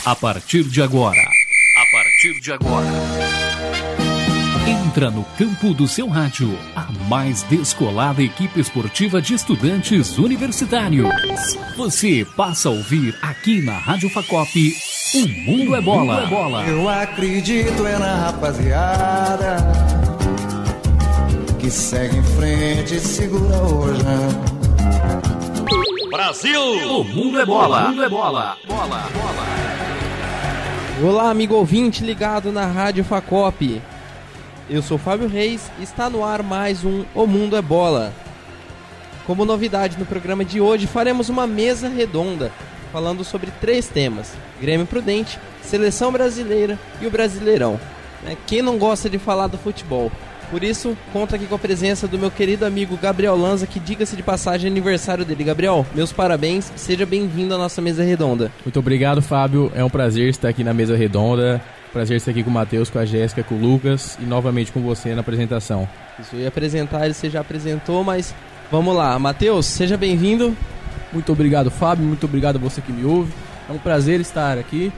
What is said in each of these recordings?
A partir de agora. Entra no campo do seu rádio, a mais descolada equipe esportiva de estudantes universitários. Você passa a ouvir aqui na Rádio Facop, O Mundo é Bola. Eu acredito na rapaziada que segue em frente e segura hoje. Brasil! O Mundo é Bola. Olá, amigo ouvinte ligado na Rádio Facop. Eu sou Fábio Reis e está no ar mais um O Mundo é Bola. Como novidade no programa de hoje, faremos uma mesa redonda falando sobre 3 temas: Grêmio Prudente, Seleção Brasileira e o Brasileirão. Quem não gosta de falar do futebol? Por isso, conto aqui com a presença do meu querido amigo Gabriel Lanza, que, diga-se de passagem, é aniversário dele. Gabriel, meus parabéns, seja bem-vindo à nossa mesa redonda. Muito obrigado, Fábio, é um prazer estar aqui na mesa redonda, prazer estar aqui com o Matheus, com a Jéssica, com o Lucas e novamente com você na apresentação. Isso, eu ia apresentar, você já apresentou, mas vamos lá. Matheus, seja bem-vindo. Muito obrigado, Fábio, muito obrigado a você que me ouve, é um prazer estar aqui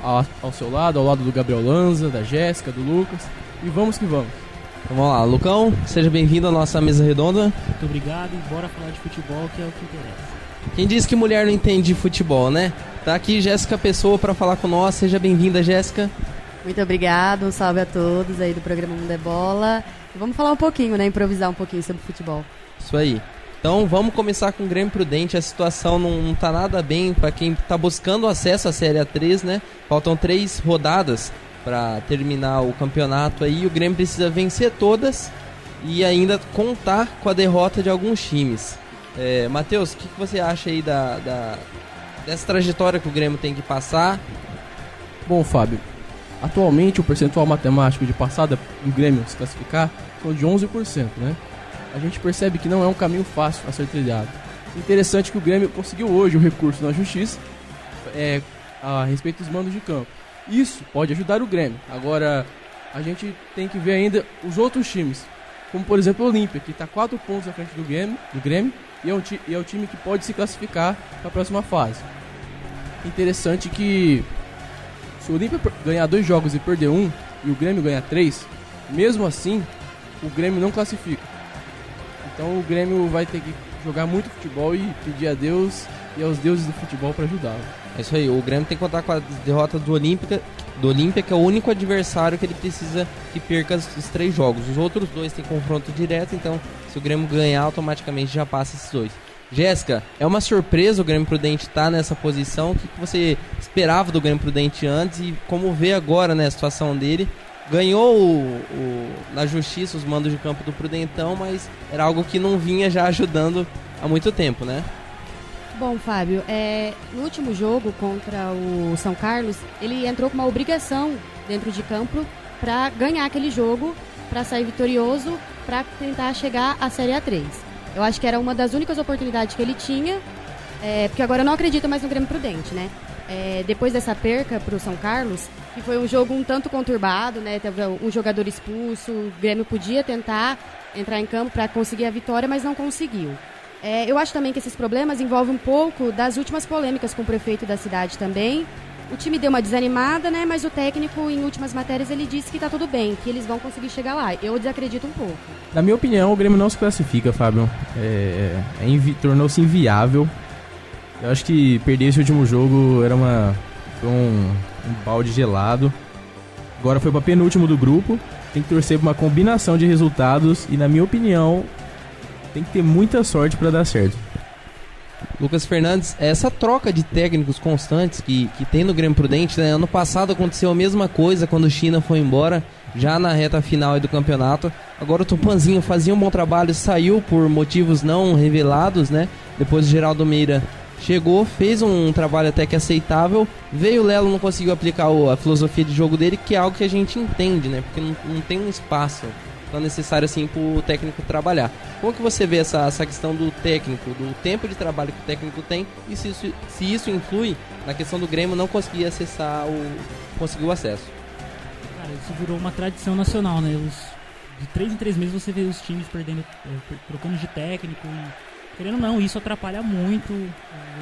ao seu lado, ao lado do Gabriel Lanza, da Jéssica, do Lucas, e vamos que vamos. Então, vamos lá, Lucão, seja bem-vindo à nossa mesa redonda. Muito obrigado e bora falar de futebol, que é o que interessa. Quem diz que mulher não entende de futebol, né? Tá aqui Jéssica Pessoa para falar com nós, seja bem-vinda, Jéssica. Muito obrigado, um salve a todos aí do programa Mundo é Bola. E vamos falar um pouquinho, né, improvisar um pouquinho sobre futebol. Isso aí. Então vamos começar com o Grêmio Prudente. A situação não tá nada bem para quem tá buscando acesso à Série A3, né? Faltam 3 rodadas para terminar o campeonato aí. O Grêmio precisa vencer todas e ainda contar com a derrota de alguns times. Matheus, o que você acha aí dessa trajetória que o Grêmio tem que passar? Bom, Fábio, atualmente o percentual matemático de passada do Grêmio se classificar são de 11%, né? A gente percebe que não é um caminho fácil a ser trilhado. Interessante que o Grêmio conseguiu hoje o recurso na justiça a respeito dos mandos de campo. Isso pode ajudar o Grêmio. Agora, a gente tem que ver ainda os outros times, como por exemplo o Olímpia, que está 4 pontos à frente do Grêmio e é o time que pode se classificar para a próxima fase. Interessante que se o Olímpia ganhar 2 jogos e perder 1 e o Grêmio ganhar 3, mesmo assim o Grêmio não classifica. Então o Grêmio vai ter que jogar muito futebol e pedir a Deus e aos deuses do futebol para ajudá-lo. É isso aí, o Grêmio tem que contar com a derrota do Olímpia, que é o único adversário que ele precisa que perca os 3 jogos. Os outros 2 têm confronto direto, então se o Grêmio ganhar, automaticamente já passa esses 2. Jéssica, é uma surpresa o Grêmio Prudente estar nessa posição. O que você esperava do Grêmio Prudente antes e como vê agora, né, a situação dele? Ganhou na justiça os mandos de campo do Prudentão, mas era algo que não vinha já ajudando há muito tempo, né? Bom, Fábio, no último jogo contra o São Carlos, ele entrou com uma obrigação dentro de campo para ganhar aquele jogo, para sair vitorioso, para tentar chegar à Série A3. Eu acho que era uma das únicas oportunidades que ele tinha, porque agora eu não acredito mais no Grêmio Prudente, né? Depois dessa perca para o São Carlos, que foi um jogo um tanto conturbado, né? Teve um jogador expulso, o Grêmio podia tentar entrar em campo para conseguir a vitória, mas não conseguiu. Eu acho também que esses problemas envolvem um pouco das últimas polêmicas com o prefeito da cidade também. O time deu uma desanimada, né? Mas o técnico, em últimas matérias, ele disse que tá tudo bem, que eles vão conseguir chegar lá. Eu desacredito um pouco. Na minha opinião, o Grêmio não se classifica, Fábio. Tornou-se inviável. Eu acho que perder esse último jogo foi um balde gelado. Agora foi para penúltimo do grupo. Tem que torcer para uma combinação de resultados e, na minha opinião, tem que ter muita sorte para dar certo. Lucas Fernandes, essa troca de técnicos constantes que tem no Grêmio Prudente, né? Ano passado aconteceu a mesma coisa quando o China foi embora, já na reta final do campeonato. Agora o Tupanzinho fazia um bom trabalho, saiu por motivos não revelados, né? Depois o Geraldo Meira chegou, fez um trabalho até que aceitável. Veio o Lelo, não conseguiu aplicar a filosofia de jogo dele, que é algo que a gente entende, né? Porque não tem um espaço tão necessário assim para o técnico trabalhar. Como que você vê essa questão do técnico, do tempo de trabalho que o técnico tem e se isso influi na questão do Grêmio não conseguir conseguir o acesso? Cara, isso virou uma tradição nacional, né? De 3 em 3 meses você vê os times trocando de técnico querendo ou não, isso atrapalha muito o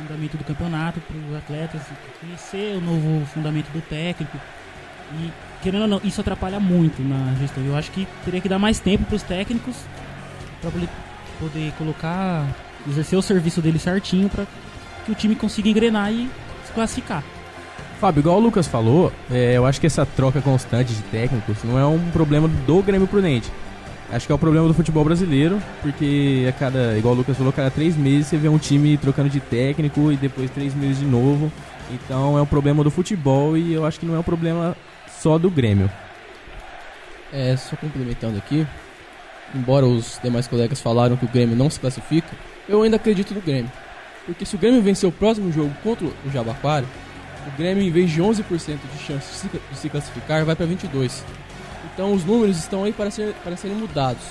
andamento do campeonato para os atletas, conhecer o novo fundamento do técnico. E, querendo ou não, isso atrapalha muito na gestão. Eu acho que teria que dar mais tempo para os técnicos para poder colocar, exercer o serviço dele certinho para que o time consiga engrenar e se classificar. Fábio, igual o Lucas falou, eu acho que essa troca constante de técnicos não é um problema do Grêmio Prudente. Acho que é o problema do futebol brasileiro, porque igual o Lucas falou, cada 3 meses você vê um time trocando de técnico e depois 3 meses de novo. Então é um problema do futebol e eu acho que não é um problema só do Grêmio. Só complementando aqui, embora os demais colegas falaram que o Grêmio não se classifica, eu ainda acredito no Grêmio. Porque se o Grêmio vencer o próximo jogo contra o Jabaquara, o Grêmio, em vez de 11% de chance de se classificar, vai para 22%. Então os números estão aí para serem mudados.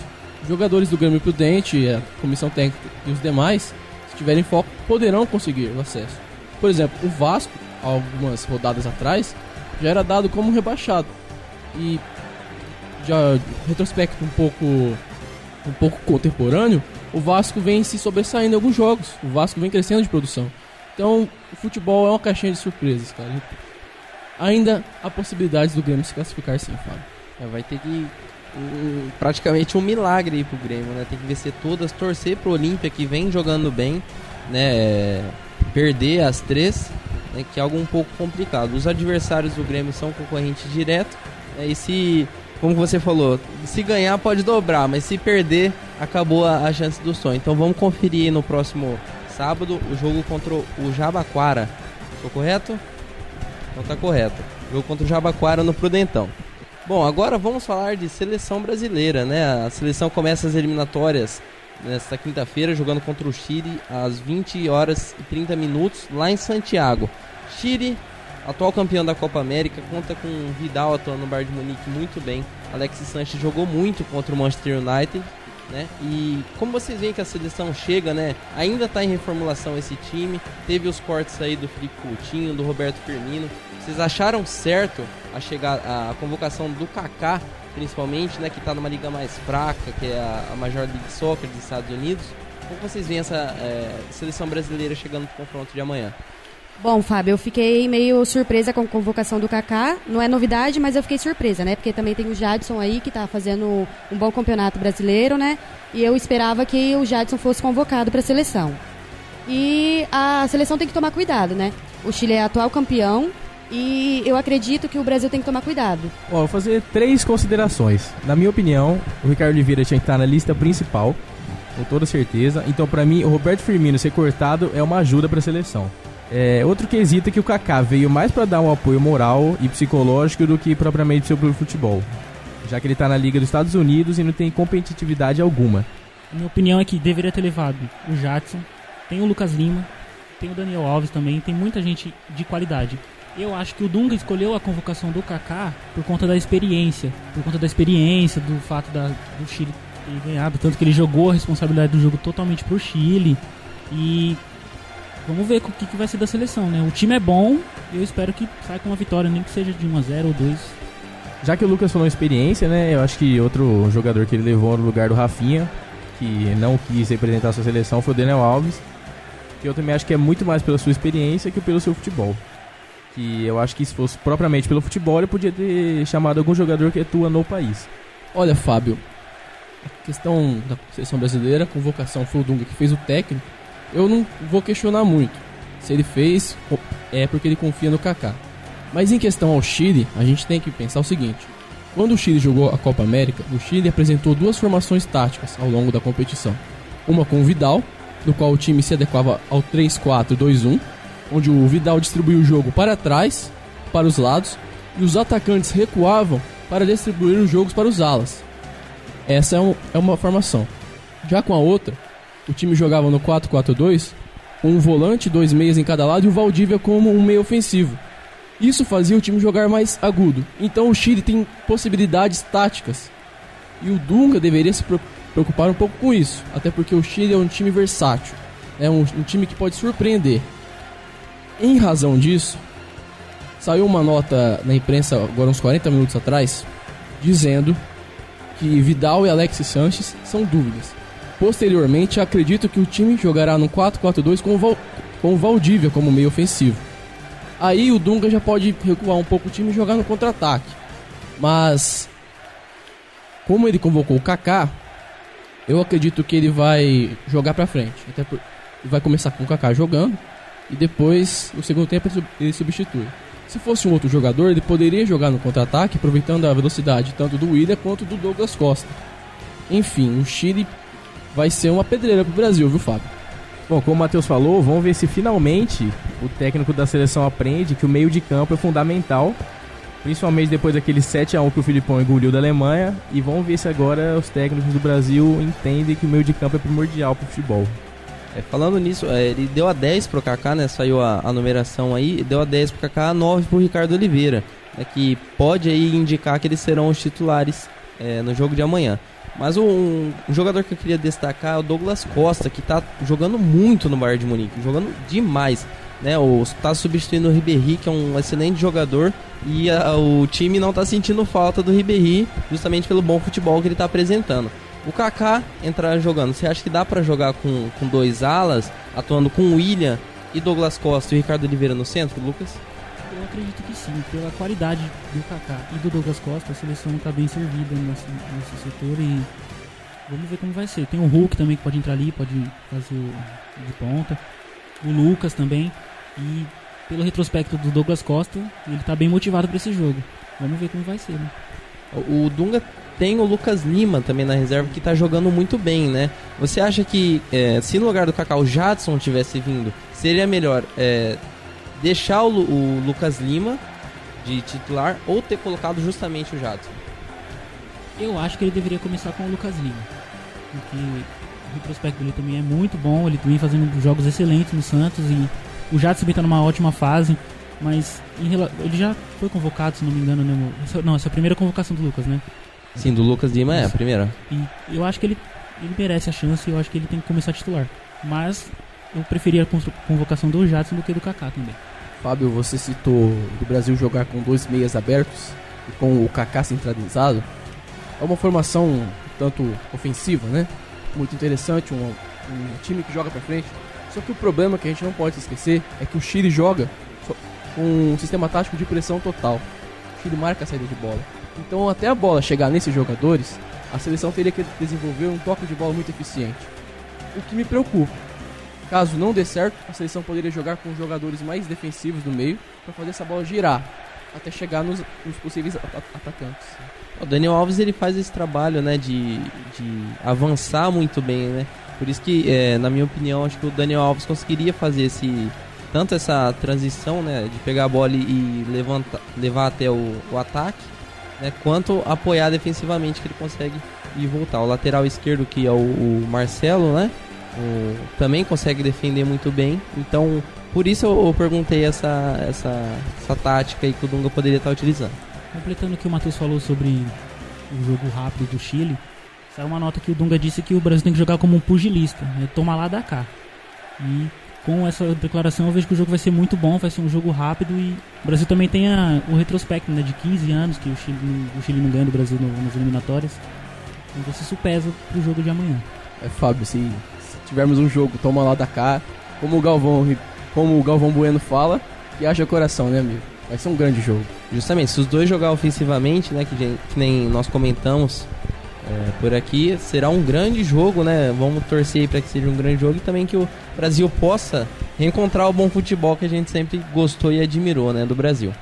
Os jogadores do Grêmio Prudente, a comissão técnica e os demais, se tiverem foco, poderão conseguir o acesso. Por exemplo, o Vasco, algumas rodadas atrás, já era dado como rebaixado. E já retrospecto um pouco contemporâneo, o Vasco vem se sobressaindo em alguns jogos. O Vasco vem crescendo de produção. Então, o futebol é uma caixinha de surpresas, cara. Ainda há possibilidades do Grêmio se classificar, sim, Fábio. Vai ter que praticamente um milagre aí pro Grêmio, né? Tem que vencer todas, torcer pro Olímpia, que vem jogando bem, né? Perder as 3, né? Que é algo um pouco complicado. Os adversários do Grêmio são concorrentes direto, né? E se, como você falou, se ganhar pode dobrar, mas se perder, acabou a chance do sonho. Então vamos conferir no próximo sábado o jogo contra o Jabaquara. Estou correto? Não tá correto. Jogo contra o Jabaquara no Prudentão. Bom, agora vamos falar de seleção brasileira, né? A seleção começa as eliminatórias nesta quinta-feira, jogando contra o Chile às 20h30 lá em Santiago. Chile, atual campeão da Copa América, conta com Vidal atuando no Bayern de Munique muito bem. Alexis Sanches jogou muito contra o Manchester United, né? E como vocês veem que a seleção chega, né? Ainda está em reformulação esse time. Teve os cortes aí do Felipe Coutinho, do Roberto Firmino. Vocês acharam certo a convocação do Kaká, principalmente, né, que está numa liga mais fraca, que é a Major League Soccer dos Estados Unidos? Como vocês veem essa seleção brasileira chegando no confronto de amanhã? Bom, Fábio, eu fiquei meio surpresa com a convocação do Kaká. Não é novidade, mas eu fiquei surpresa, né? Porque também tem o Jadson aí, que está fazendo um bom campeonato brasileiro, né? E eu esperava que o Jadson fosse convocado para a seleção. E a seleção tem que tomar cuidado, né? O Chile é atual campeão. E eu acredito que o Brasil tem que tomar cuidado. Vou fazer 3 considerações. Na minha opinião, o Ricardo Oliveira tinha que estar na lista principal, com toda certeza. Então, pra mim, o Roberto Firmino ser cortado é uma ajuda pra seleção. Outro quesito é que o Kaká veio mais pra dar um apoio moral e psicológico do que propriamente sobre o futebol, já que ele tá na Liga dos Estados Unidos e não tem competitividade alguma. A minha opinião é que deveria ter levado o Jadson, tem o Lucas Lima, tem o Daniel Alves também, tem muita gente de qualidade. Eu acho que o Dunga escolheu a convocação do Kaká por conta da experiência. Do fato do Chile ter ganhado. Tanto que ele jogou a responsabilidade do jogo totalmente pro Chile. E vamos ver o que vai ser da seleção, né? O time é bom e eu espero que saia com uma vitória, nem que seja de 1-0 ou 2. Já que o Lucas falou experiência, né? Eu acho que outro jogador que ele levou no lugar do Rafinha, que não quis representar a sua seleção, foi o Daniel Alves. Que eu também acho que é muito mais pela sua experiência que pelo seu futebol. Que eu acho que se fosse propriamente pelo futebol, ele podia ter chamado algum jogador que atua no país. Olha, Fábio, a questão da seleção brasileira, a convocação foi o Dunga que fez o técnico. Eu não vou questionar muito. Se ele fez, é porque ele confia no Kaká. Mas em questão ao Chile, a gente tem que pensar o seguinte. Quando o Chile jogou a Copa América, o Chile apresentou 2 formações táticas ao longo da competição. Uma com o Vidal, no qual o time se adequava ao 3-4-2-1, onde o Vidal distribuía o jogo para trás, para os lados, e os atacantes recuavam para distribuir os jogos para os alas. Essa é uma formação. Já com a outra, o time jogava no 4-4-2, um volante, 2 meias em cada lado e o Valdívia como um meio ofensivo. Isso fazia o time jogar mais agudo. Então o Chile tem possibilidades táticas. E o Dunga deveria se preocupar um pouco com isso, até porque o Chile é um time versátil, é um time que pode surpreender. Em razão disso, saiu uma nota na imprensa agora uns 40 minutos atrás, dizendo que Vidal e Alexis Sanches são dúvidas. Posteriormente, acredito que o time jogará no 4-4-2 com o Valdívia como meio ofensivo. Aí o Dunga já pode recuar um pouco o time e jogar no contra-ataque. Mas, como ele convocou o Kaká, eu acredito que ele vai jogar pra frente. Até vai começar com o Kaká jogando e depois, no segundo tempo, ele substitui. Se fosse um outro jogador, ele poderia jogar no contra-ataque, aproveitando a velocidade tanto do Willian quanto do Douglas Costa. Enfim, o Chile vai ser uma pedreira pro Brasil, viu, Fábio? Bom, como o Matheus falou, vamos ver se finalmente o técnico da seleção aprende que o meio de campo é fundamental, principalmente depois daquele 7-1 que o Filipão engoliu da Alemanha, e vamos ver se agora os técnicos do Brasil entendem que o meio de campo é primordial pro futebol. Falando nisso, ele deu a 10 pro Kaká, né? Saiu a numeração aí, deu a 10 pro Kaká, a 9 pro Ricardo Oliveira, né, que pode aí indicar que eles serão os titulares no jogo de amanhã. Mas um jogador que eu queria destacar é o Douglas Costa, que tá jogando muito no Bayern de Munique, jogando demais, né? Tá substituindo o Ribéry, que é um excelente jogador, e o time não tá sentindo falta do Ribéry, justamente pelo bom futebol que ele tá apresentando. O Kaká entrar jogando, você acha que dá pra jogar com dois alas, atuando com o Willian e Douglas Costa e o Ricardo Oliveira no centro, Lucas? Eu acredito que sim, pela qualidade do Kaká e do Douglas Costa, a seleção está bem servida nesse setor e vamos ver como vai ser. Tem o Hulk também que pode entrar ali, pode fazer de ponta, o Lucas também, e pelo retrospecto do Douglas Costa, ele está bem motivado para esse jogo. Vamos ver como vai ser, né? O Dunga tem o Lucas Lima também na reserva, que está jogando muito bem, né? Você acha que se no lugar do Kaká o Jadson tivesse vindo, seria melhor deixar o Lucas Lima de titular ou ter colocado justamente o Jadson? Eu acho que ele deveria começar com o Lucas Lima, porque o retrospecto dele também é muito bom, ele vem fazendo jogos excelentes no Santos e o Jadson também está numa ótima fase, mas ele já foi convocado, se não me engano, né? Essa é a primeira convocação do Lucas, né? Sim, do Lucas Lima é a primeira. E eu acho que ele merece a chance e eu acho que ele tem que começar a titular, mas eu preferia a convocação do Jadson do que do Kaká também. Fábio, você citou do Brasil jogar com 2 meias abertos e com o Kaká centralizado. É uma formação tanto ofensiva, né? Muito interessante, um time que joga pra frente. Só que o problema que a gente não pode esquecer é que o Chile joga com um sistema tático de pressão total. O Chile marca a saída de bola. Então, até a bola chegar nesses jogadores, a seleção teria que desenvolver um toque de bola muito eficiente. O que me preocupa. Caso não dê certo, a seleção poderia jogar com jogadores mais defensivos no meio para fazer essa bola girar até chegar nos possíveis atacantes. O Daniel Alves ele faz esse trabalho, né, de avançar muito bem, né? Por isso que, na minha opinião, acho que o Daniel Alves conseguiria fazer tanto essa transição, né, de pegar a bola e levar até o ataque, né, quanto apoiar defensivamente, que ele consegue ir voltar. O lateral esquerdo, que é o Marcelo, né? Também consegue defender muito bem. Então, por isso eu perguntei essa tática aí que o Dunga poderia estar utilizando. Completando o que o Matheus falou sobre o jogo rápido do Chile, saiu uma nota que o Dunga disse que o Brasil tem que jogar como um pugilista, né? Toma lá, dá cá. E com essa declaração eu vejo que o jogo vai ser muito bom, vai ser um jogo rápido e o Brasil também tem o retrospecto, né, de 15 anos que o Chile não ganha do Brasil nas eliminatórias. Então isso pesa pro jogo de amanhã. Fábio, se tivermos um jogo, toma lá da cá, como o Galvão Bueno fala, que haja coração, né, amigo? Vai ser um grande jogo. Justamente, se os dois jogar ofensivamente, né, que nem nós comentamos por aqui, será um grande jogo, né? Vamos torcer para que seja um grande jogo e também que o Brasil possa reencontrar o bom futebol que a gente sempre gostou e admirou, né, do Brasil.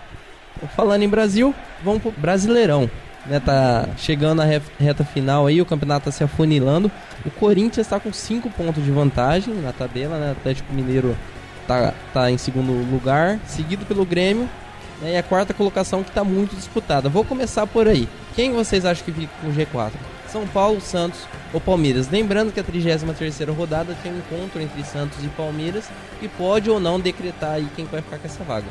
Falando em Brasil, vamos pro Brasileirão. Né, tá chegando a reta final aí, o campeonato tá se afunilando. O Corinthians tá com 5 pontos de vantagem na tabela, né? O Atlético Mineiro tá em segundo lugar, seguido pelo Grêmio, né? E a quarta colocação que tá muito disputada. Vou começar por aí. Quem vocês acham que fica com o G4? São Paulo, Santos ou Palmeiras? Lembrando que a 33ª rodada tem um encontro entre Santos e Palmeiras e pode ou não decretar aí quem vai ficar com essa vaga.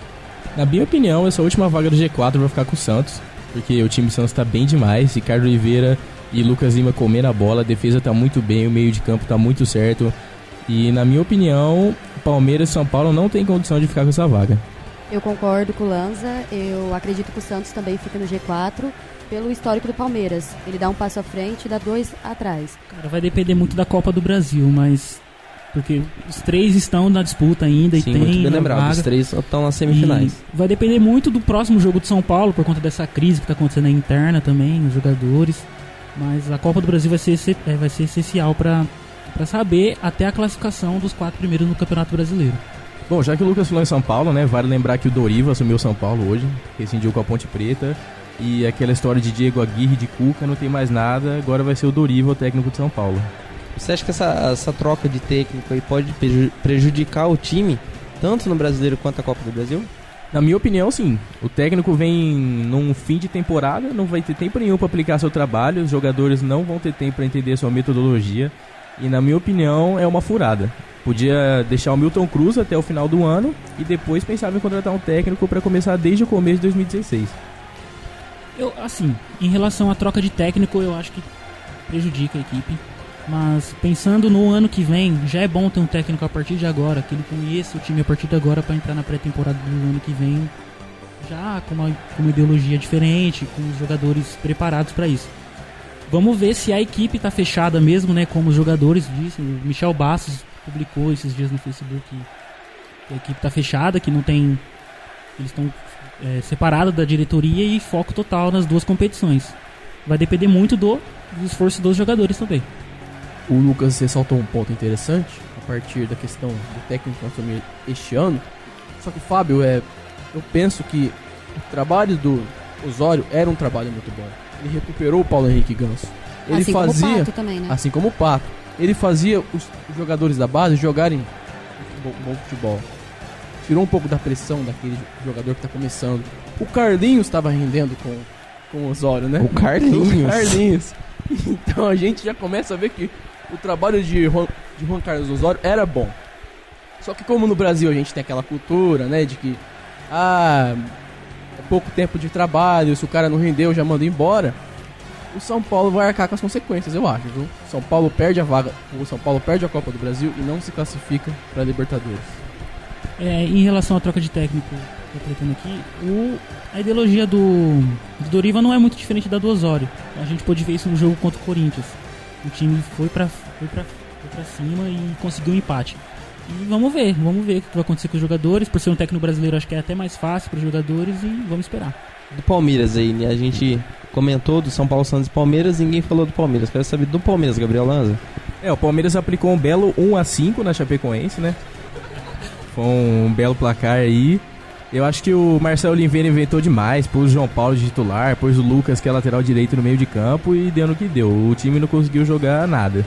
Na minha opinião, essa última vaga do G4 vai ficar com o Santos, porque o time do Santos tá bem demais. Ricardo Oliveira e Lucas Lima comendo a bola, a defesa tá muito bem, o meio de campo tá muito certo. E na minha opinião, Palmeiras e São Paulo não tem condição de ficar com essa vaga. Eu concordo com o Lanza, eu acredito que o Santos também fica no G4 pelo histórico do Palmeiras. Ele dá um passo à frente e dá 2 atrás. Cara, vai depender muito da Copa do Brasil, mas... Porque os 3 estão na disputa ainda. Sim, e tem muito bem lembrado, vaga. os 3 estão nas semifinais. E vai depender muito do próximo jogo de São Paulo, por conta dessa crise que está acontecendo na interna também, nos jogadores. Mas a Copa do Brasil vai ser essencial para saber até a classificação dos 4 primeiros no Campeonato Brasileiro. Bom, já que o Lucas falou em São Paulo, né, vale lembrar que o Doriva assumiu o São Paulo hoje, rescindiu com a Ponte Preta, e aquela história de Diego Aguirre, de Cuca, não tem mais nada, agora vai ser o Doriva, o técnico de São Paulo. Você acha que essa troca de técnico aí pode prejudicar o time, tanto no Brasileiro quanto na Copa do Brasil? Na minha opinião, sim. O técnico vem num fim de temporada, não vai ter tempo nenhum para aplicar seu trabalho, os jogadores não vão ter tempo para entender sua metodologia, e na minha opinião é uma furada. Podia deixar o Milton Cruz até o final do ano e depois pensava em contratar um técnico para começar desde o começo de 2016. Em relação à troca de técnico, eu acho que prejudica a equipe. Mas pensando no ano que vem, já é bom ter um técnico a partir de agora, que ele conheça o time a partir de agora para entrar na pré-temporada do ano que vem, já com uma ideologia diferente, com os jogadores preparados para isso. Vamos ver se a equipe está fechada mesmo, né? Como os jogadores dizem. O Michel Bastos publicou esses dias no Facebook que a equipe está fechada, que não tem... Eles estão separados da diretoria e foco total nas 2 competições. Vai depender muito do esforço dos jogadores também. O Lucas ressaltou um ponto interessante a partir da questão do técnico que nós assumir este ano. Só que, Fábio, eu penso que o trabalho do Osório era um trabalho muito bom. Ele recuperou o Paulo Henrique Ganso. Ele assim fazia, como o Pato também, né? Assim como o Pato. Ele fazia os jogadores da base jogarem bom futebol. Tirou um pouco da pressão daquele jogador que está começando. O Carlinhos estava rendendo com o Osório, né? O Carlinhos. O Carlinhos. Então a gente já começa a ver que o trabalho de Juan Carlos Osório era bom. Só que como no Brasil a gente tem aquela cultura, né, de que é pouco tempo de trabalho, se o cara não rendeu já manda embora, o São Paulo vai arcar com as consequências, eu acho, viu? São Paulo perde a vaga, o São Paulo perde a Copa do Brasil e não se classifica para a Libertadores. Em relação à troca de técnico, completando aqui, a ideologia do Doriva não é muito diferente da do Osório. A gente pôde ver isso no jogo contra o Corinthians. O time foi pra cima e conseguiu um empate. E vamos ver o que vai acontecer com os jogadores. Por ser um técnico brasileiro, acho que é até mais fácil para os jogadores e vamos esperar. Do Palmeiras aí, né? A gente comentou do São Paulo, Santos e Palmeiras, ninguém falou do Palmeiras. Quero saber do Palmeiras, Gabriel Lanza. O Palmeiras aplicou um belo 1-5 na Chapecoense, né? Foi um belo placar aí. Eu acho que o Marcelo Oliveira inventou demais, pôs o João Paulo de titular, pôs o Lucas, que é lateral direito, no meio de campo e deu no que deu. O time não conseguiu jogar nada.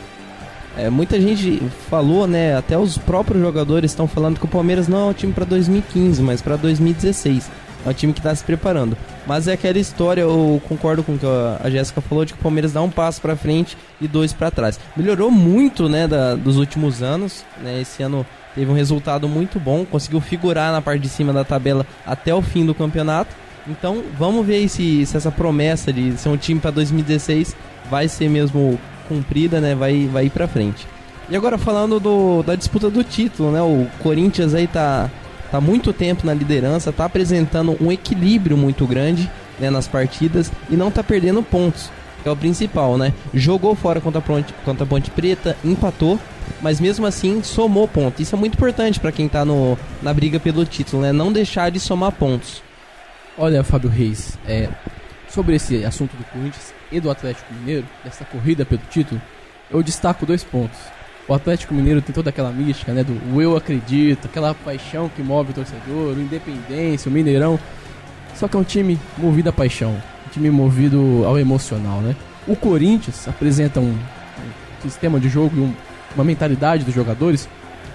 Muita gente falou, né, até os próprios jogadores estão falando que o Palmeiras não é um time para 2015, mas para 2016. É um time que está se preparando. Mas é aquela história, eu concordo com o que a Jéssica falou, de que o Palmeiras dá um passo para frente e 2 para trás. Melhorou muito, né, dos últimos anos, né, esse ano teve um resultado muito bom, conseguiu figurar na parte de cima da tabela até o fim do campeonato. Então vamos ver se essa promessa de ser um time para 2016 vai ser mesmo cumprida, né? Vai ir para frente. E agora falando da disputa do título, né? O Corinthians aí tá muito tempo na liderança, tá apresentando um equilíbrio muito grande, né, nas partidas e não tá perdendo pontos, que é o principal, né? Jogou fora contra a Ponte Preta, empatou, mas mesmo assim somou pontos. Isso é muito importante para quem tá na briga pelo título, né? Não deixar de somar pontos. Olha, Fábio Reis, sobre esse assunto do Corinthians e do Atlético Mineiro, dessa corrida pelo título, eu destaco 2 pontos. O Atlético Mineiro tem toda aquela mística, né, do eu acredito, aquela paixão que move o torcedor, o Independência, o Mineirão. Só que é um time movido à paixão, um time movido ao emocional, né? O Corinthians apresenta um sistema de jogo e uma mentalidade dos jogadores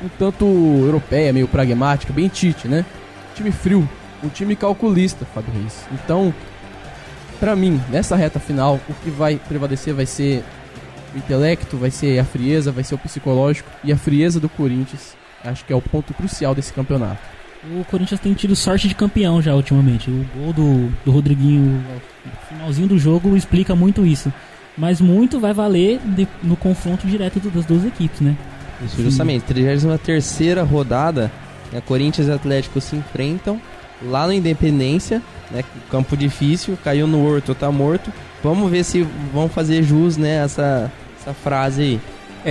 um tanto europeia, meio pragmática, bem Tite, né? Time frio, um time calculista, Fábio Reis. Então, pra mim, nessa reta final, o que vai prevalecer vai ser o intelecto, vai ser a frieza, vai ser o psicológico. E a frieza do Corinthians, acho que é o ponto crucial desse campeonato. O Corinthians tem tido sorte de campeão já ultimamente. O gol do Rodriguinho no finalzinho do jogo explica muito isso. Mas muito vai valer no confronto direto das 2 equipes, né? Isso, justamente. 33ª rodada, né, Corinthians e Atlético se enfrentam. lá no Independência, né? Campo difícil, caiu no Horto, tá morto. Vamos ver se vão fazer jus, né, essa frase aí.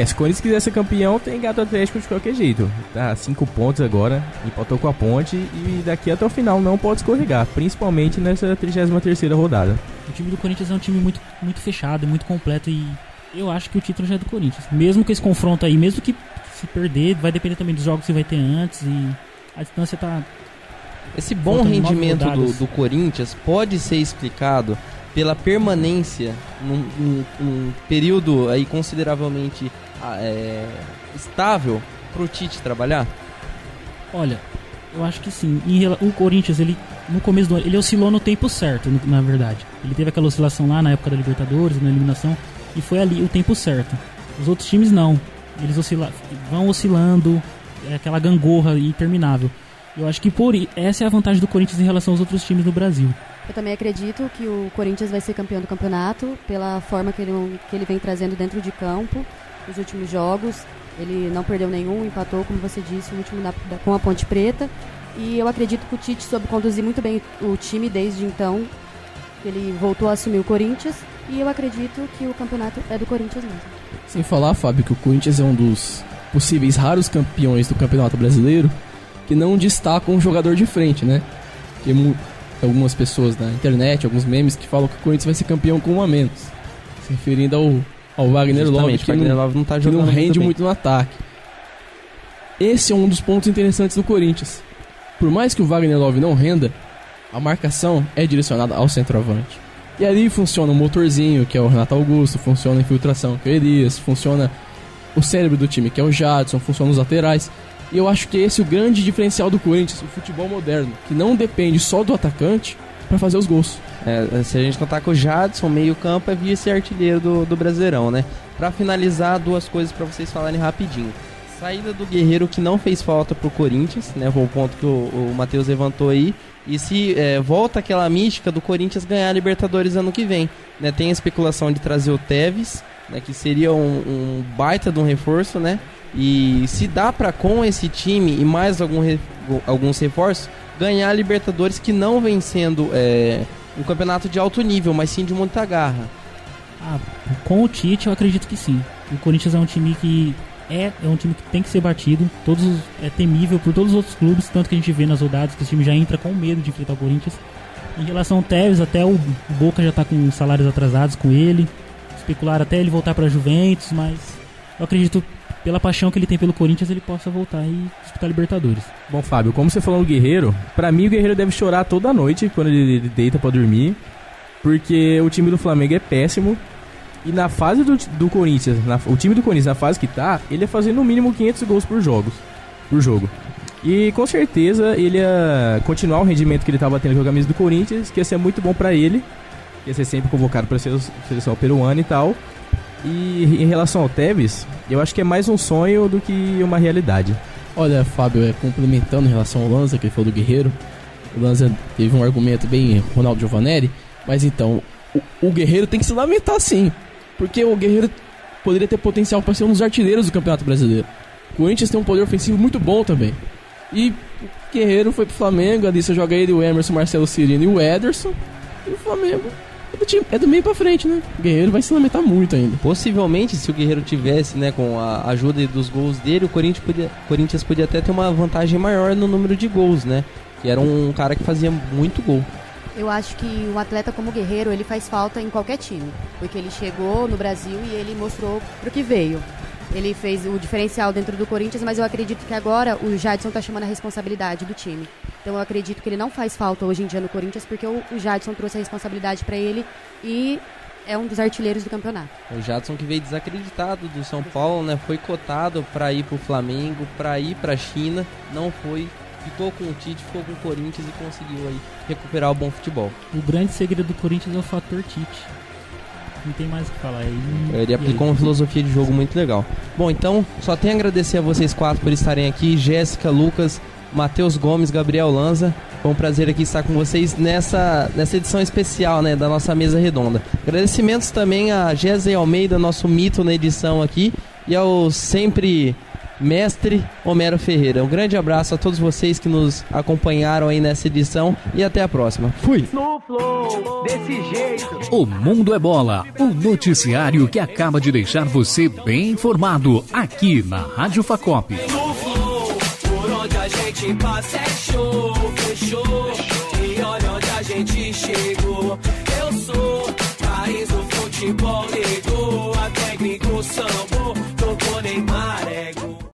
Se o Corinthians quiser ser campeão, tem gato Atlético de qualquer jeito. Tá 5 pontos agora, empatou com a Ponte e daqui até o final não pode escorregar, principalmente nessa 33ª rodada. O time do Corinthians é um time muito, muito fechado, muito completo e eu acho que o título já é do Corinthians. Mesmo que esse confronto aí, mesmo que se perder, vai depender também dos jogos que vai ter antes e a distância tá... Esse bom rendimento do Corinthians pode ser explicado pela permanência num período aí consideravelmente estável para o Tite trabalhar? Olha, eu acho que sim. O Corinthians, ele no começo do ano, ele oscilou no tempo certo, na verdade. Ele teve aquela oscilação lá na época da Libertadores, na eliminação, e foi ali o tempo certo. Os outros times não. Eles vão oscilando, é aquela gangorra interminável. Eu acho que essa é a vantagem do Corinthians em relação aos outros times do Brasil. Eu também acredito que o Corinthians vai ser campeão do campeonato pela forma que ele vem trazendo dentro de campo. Nos últimos jogos, ele não perdeu nenhum, empatou, como você disse, o último com a Ponte Preta. E eu acredito que o Tite soube conduzir muito bem o time desde então, que ele voltou a assumir o Corinthians. E eu acredito que o campeonato é do Corinthians mesmo. Sem falar, Fábio, que o Corinthians é um dos possíveis raros campeões do Campeonato Brasileiro que não destacam um jogador de frente, né? Tem algumas pessoas na internet, alguns memes que falam que o Corinthians vai ser campeão com um a menos, se referindo ao Wagner Love, que não rende muito no ataque. Esse é um dos pontos interessantes do Corinthians. Por mais que o Wagner Love não renda, a marcação é direcionada ao centroavante. E ali funciona o motorzinho, que é o Renato Augusto, funciona a infiltração, que é o Elias, funciona o cérebro do time, que é o Jadson, funciona os laterais. E eu acho que esse é o grande diferencial do Corinthians, o futebol moderno, que não depende só do atacante para fazer os gols. Se a gente contar com o Jadson, meio campo é vice-artilheiro do Brasileirão, né? Pra finalizar, duas coisas pra vocês falarem rapidinho. Saída do Guerreiro, que não fez falta pro Corinthians, né? Foi o ponto que o Matheus levantou aí. E se volta aquela mística do Corinthians ganhar a Libertadores ano que vem, né? Tem a especulação de trazer o Tevez, né? Que seria um baita de um reforço, né? E se dá pra, com esse time e mais alguns reforços, ganhar a Libertadores, que não vem sendo um campeonato de alto nível, mas sim de muita garra. Com o Tite eu acredito que sim. O Corinthians é um time que é um time que tem que ser batido. É temível por todos os outros clubes, tanto que a gente vê nas rodadas que o time já entra com medo de enfrentar o Corinthians. Em relação ao Tevez, até o Boca já está com salários atrasados com ele. Especular até ele voltar para a Juventus, mas eu acredito, pela paixão que ele tem pelo Corinthians, ele possa voltar e disputar Libertadores. Bom, Fábio, como você falou no Guerreiro, pra mim o Guerreiro deve chorar toda noite quando ele deita pra dormir, porque o time do Flamengo é péssimo. E na fase do Corinthians, o time do Corinthians, na fase que tá, ele ia fazer no mínimo 500 gols por jogo. E com certeza ele ia continuar o rendimento que ele tava tendo com a camisa do Corinthians, que ia ser muito bom pra ele, ia ser sempre convocado pra seleção peruana e tal. E em relação ao Tevez, eu acho que é mais um sonho do que uma realidade. Olha, Fábio, complementando em relação ao Lanza, que ele falou do Guerreiro, o Lanza teve um argumento bem Ronaldo Giovanelli, mas então, o Guerreiro tem que se lamentar sim, porque o Guerreiro poderia ter potencial para ser um dos artilheiros do Campeonato Brasileiro. O Corinthians tem um poder ofensivo muito bom também. E o Guerreiro foi pro Flamengo, ali você joga ele, o Emerson, o Marcelo Cirino e o Ederson, e o Flamengo é do meio pra frente, né? O Guerreiro vai se lamentar muito ainda. Possivelmente, se o Guerreiro tivesse, né, com a ajuda dos gols dele, o Corinthians podia até ter uma vantagem maior no número de gols, né? Que era um cara que fazia muito gol. Eu acho que um atleta como o Guerreiro, ele faz falta em qualquer time, porque ele chegou no Brasil e ele mostrou pro que veio. Ele fez o diferencial dentro do Corinthians, mas eu acredito que agora o Jadson tá chamando a responsabilidade do time. Então eu acredito que ele não faz falta hoje em dia no Corinthians, porque o Jadson trouxe a responsabilidade para ele e é um dos artilheiros do campeonato. O Jadson, que veio desacreditado do São Paulo, né? Foi cotado para ir pro Flamengo, para ir pra China, não foi. Ficou com o Tite, ficou com o Corinthians e conseguiu aí recuperar o bom futebol. O grande segredo do Corinthians é o fator Tite. Não tem mais o que falar. Ele aplicou uma filosofia de jogo muito legal. Bom, então, só tenho a agradecer a vocês quatro por estarem aqui. Jéssica, Lucas, Matheus Gomes, Gabriel Lanza. Foi um prazer aqui estar com vocês nessa edição especial, né, da nossa mesa redonda. Agradecimentos também a Gésia Almeida, nosso mito na edição aqui, e ao sempre Mestre Homero Ferreira. Um grande abraço a todos vocês que nos acompanharam aí nessa edição e até a próxima. Fui! No flow, desse jeito. O Mundo é Bola, o noticiário que acaba de deixar você bem informado aqui na Rádio Facop. No flow, por onde a gente passa é show, fechou. E olha onde a gente chegou.